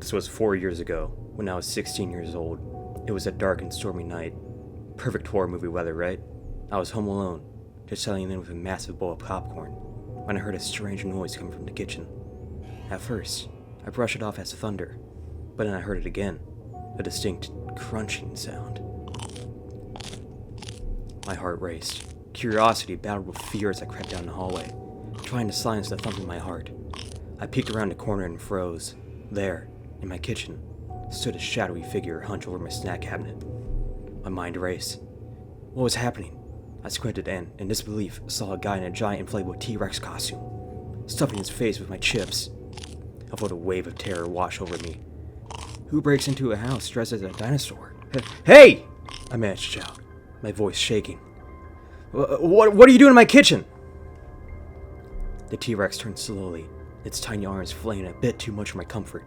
This was 4 years ago, when I was 16 years old. It was a dark and stormy night. Perfect horror movie weather, right? I was home alone, just settling in with a massive bowl of popcorn, when I heard a strange noise coming from the kitchen. At first, I brushed it off as thunder, but then I heard it again, a distinct crunching sound. My heart raced. Curiosity battled with fear as I crept down the hallway, trying to silence the thump in my heart. I peeked around the corner and froze. There, in my kitchen, stood a shadowy figure hunched over my snack cabinet. My mind raced. What was happening? I squinted and, in disbelief, saw a guy in a giant inflatable T-Rex costume, stuffing his face with my chips. I felt a wave of terror wash over me. Who breaks into a house dressed as a dinosaur? Hey! I managed to shout, my voice shaking. What are you doing in my kitchen? The T-Rex turned slowly, its tiny arms flaying a bit too much for my comfort.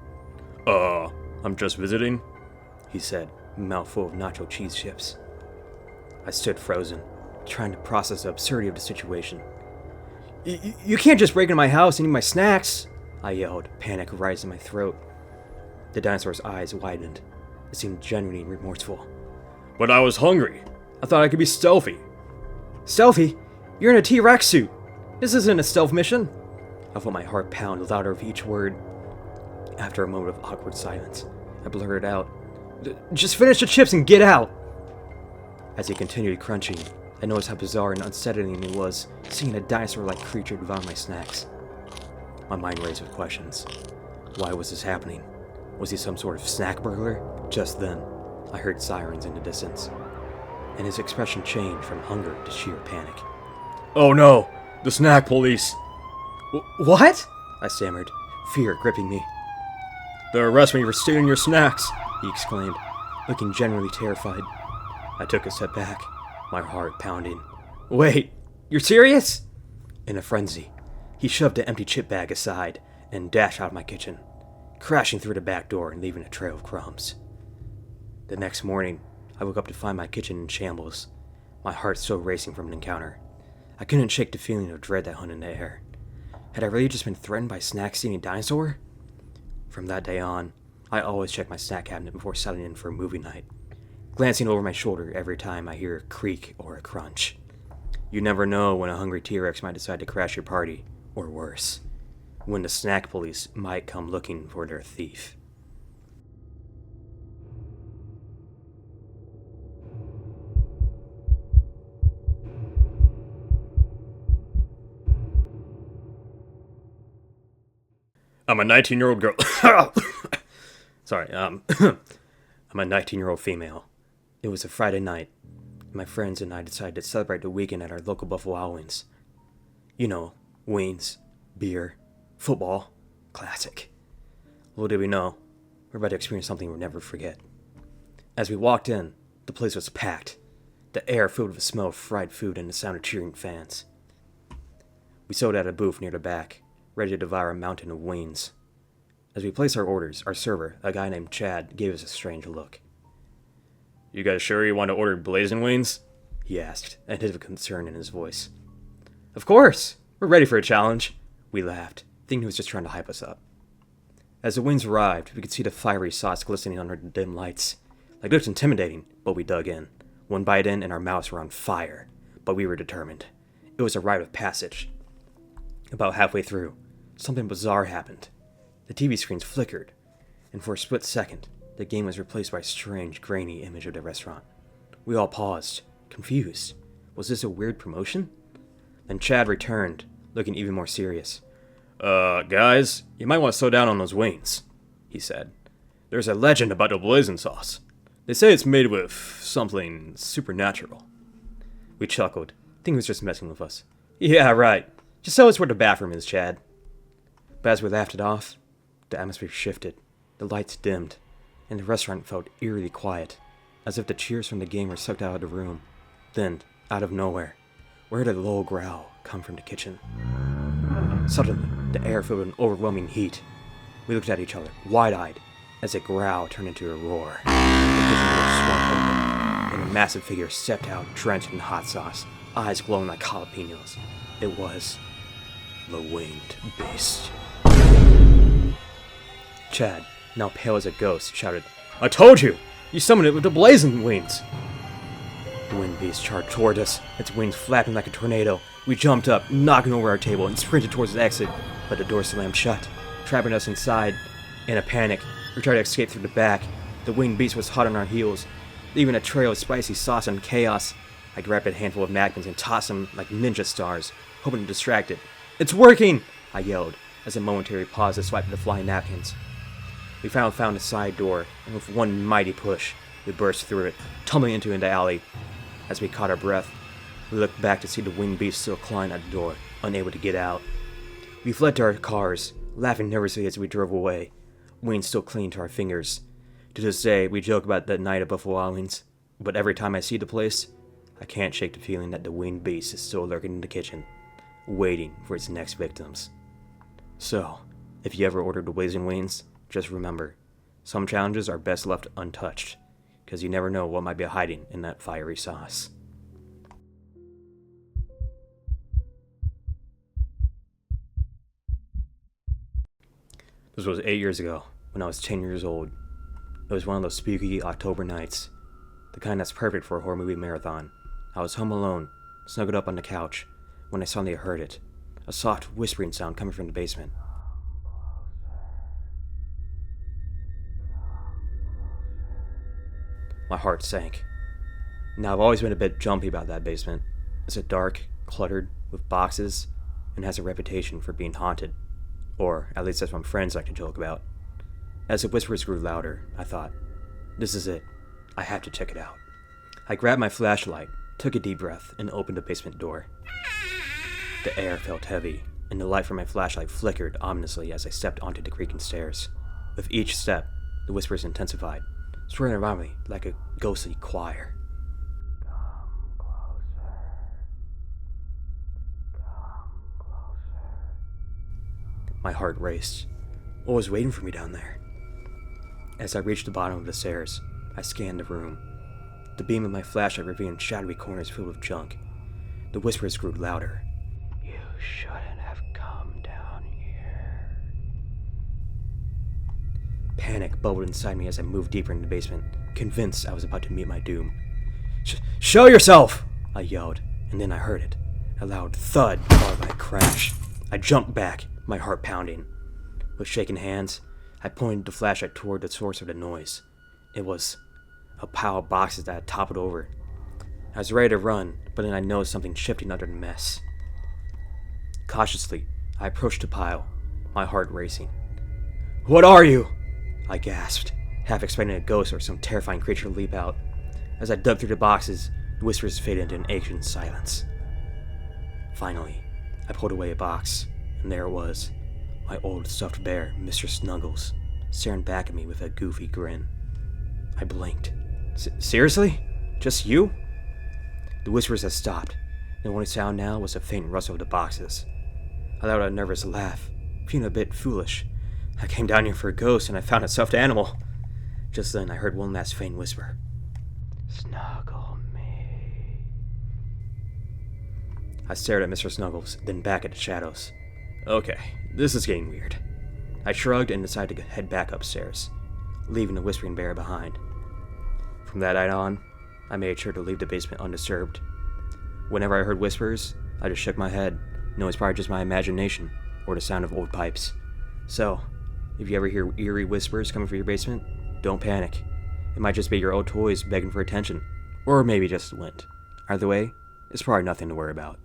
I'm just visiting, he said, a mouthful of nacho cheese chips. I stood frozen, trying to process the absurdity of the situation. You can't just break into my house and eat my snacks, I yelled, panic rising in my throat. The dinosaur's eyes widened. It seemed genuinely remorseful. But I was hungry. I thought I could be stealthy. Stealthy? You're in a T-Rex suit. This isn't a stealth mission. I felt my heart pound louder with each word. After a moment of awkward silence, I blurted out, Just finish the chips and get out! As he continued crunching, I noticed how bizarre and unsettling it was seeing a dinosaur-like creature devour my snacks. My mind raced with questions. Why was this happening? Was he some sort of snack burglar? Just then, I heard sirens in the distance, and his expression changed from hunger to sheer panic. Oh no! The snack police! What? I stammered, fear gripping me. They'll arrest me for stealing your snacks, he exclaimed, looking genuinely terrified. I took a step back, my heart pounding. Wait, you're serious? In a frenzy, he shoved the empty chip bag aside and dashed out of my kitchen, crashing through the back door and leaving a trail of crumbs. The next morning, I woke up to find my kitchen in shambles, my heart still racing from an encounter. I couldn't shake the feeling of dread that hung in the air. Had I really just been threatened by a snack-stealing dinosaur? From that day on, I always check my snack cabinet before settling in for a movie night, glancing over my shoulder every time I hear a creak or a crunch. You never know when a hungry T-Rex might decide to crash your party, or worse, when the snack police might come looking for their thief. I'm a 19-year-old girl. Sorry, I'm a 19-year-old female. It was a Friday night. My friends and I decided to celebrate the weekend at our local Buffalo Wild Wings. You know, wings, beer, football, classic. Little did we know, we're about to experience something we'll never forget. As we walked in, the place was packed, the air filled with the smell of fried food and the sound of cheering fans. We stood at a booth near the back, ready to devour a mountain of wings. As we placed our orders, our server, a guy named Chad, gave us a strange look. You guys sure you want to order blazing wings? He asked, a hint of concern in his voice. Of course! We're ready for a challenge. We laughed, thinking he was just trying to hype us up. As the wings arrived, we could see the fiery sauce glistening under the dim lights. It looked intimidating, but we dug in. One bite in and our mouths were on fire, but we were determined. It was a rite of passage. About halfway through, something bizarre happened. The TV screens flickered, and for a split second, the game was replaced by a strange, grainy image of the restaurant. We all paused, confused. Was this a weird promotion? Then Chad returned, looking even more serious. Guys, you might want to slow down on those wings, he said. There's a legend about the blazing sauce. They say it's made with something supernatural. We chuckled, thinking he was just messing with us. Yeah, right. Just tell us where the bathroom is, Chad. But as we laughed it off, the atmosphere shifted, the lights dimmed, and the restaurant felt eerily quiet, as if the cheers from the game were sucked out of the room. Then, out of nowhere, we heard a low growl come from the kitchen. Suddenly, the air filled with an overwhelming heat. We looked at each other, wide-eyed, as a growl turned into a roar. The kitchen door swung open, and a massive figure stepped out, drenched in hot sauce, eyes glowing like jalapenos. It was the Winged Beast. Chad, now pale as a ghost, shouted, "I told you! You summoned it with the blazing wings!" The wind beast charged toward us, its wings flapping like a tornado. We jumped up, knocking over our table, and sprinted towards the exit, but the door slammed shut, trapping us inside. In a panic, we tried to escape through the back. The winged beast was hot on our heels, leaving a trail of spicy sauce and chaos. I grabbed a handful of napkins and tossed them like ninja stars, hoping to distract it. "It's working!" I yelled, as a momentary pause to swipe the flying napkins. We found a side door, and with one mighty push, we burst through it, tumbling into the alley. As we caught our breath, we looked back to see the winged beast still clawing at the door, unable to get out. We fled to our cars, laughing nervously as we drove away, wings still clinging to our fingers. To this day, we joke about that night of Buffalo Wings, but every time I see the place, I can't shake the feeling that the winged beast is still lurking in the kitchen, waiting for its next victims. So, if you ever order the blazing wings, just remember, some challenges are best left untouched, because you never know what might be hiding in that fiery sauce. This was 8 years ago, when I was 10 years old. It was one of those spooky October nights, the kind that's perfect for a horror movie marathon. I was home alone, snuggled up on the couch, when I suddenly heard it, a soft whispering sound coming from the basement. My heart sank. Now, I've always been a bit jumpy about that basement. It's dark, cluttered, with boxes, and has a reputation for being haunted. Or, at least that's what my friends like to joke about. As the whispers grew louder, I thought, this is it. I have to check it out. I grabbed my flashlight, took a deep breath, and opened the basement door. The air felt heavy, and the light from my flashlight flickered ominously as I stepped onto the creaking stairs. With each step, the whispers intensified, swirling around me like a ghostly choir. Come closer. Come closer. My heart raced. What was waiting for me down there? As I reached the bottom of the stairs, I scanned the room. The beam of my flashlight revealed shadowy corners filled with junk. The whispers grew louder. You shouldn't have come down here. Panic bubbled inside me as I moved deeper into the basement, convinced I was about to meet my doom. Show yourself! I yelled, and then I heard it. A loud thud followed by a crash. I jumped back, my heart pounding. With shaking hands, I pointed the flashlight toward the source of the noise. It was a pile of boxes that had toppled over. I was ready to run, but then I noticed something shifting under the mess. Cautiously, I approached the pile, my heart racing. "What are you?" I gasped, half expecting a ghost or some terrifying creature to leap out. As I dug through the boxes, the whispers faded into an ancient silence. Finally, I pulled away a box, and there it was, my old stuffed bear, Mr. Snuggles, staring back at me with a goofy grin. I blinked. Seriously? Just you? The whispers had stopped. The only sound now was a faint rustle of the boxes. I let out a nervous laugh, feeling a bit foolish. I came down here for a ghost and I found a stuffed animal. Just then I heard one last faint whisper. Snuggle me. I stared at Mr. Snuggles, then back at the shadows. Okay, this is getting weird. I shrugged and decided to head back upstairs, leaving the whispering bear behind. From that night on, I made sure to leave the basement undisturbed. Whenever I heard whispers, I just shook my head, knowing it's probably just my imagination or the sound of old pipes. So, if you ever hear eerie whispers coming from your basement, don't panic. It might just be your old toys begging for attention, or maybe just the wind. Either way, it's probably nothing to worry about.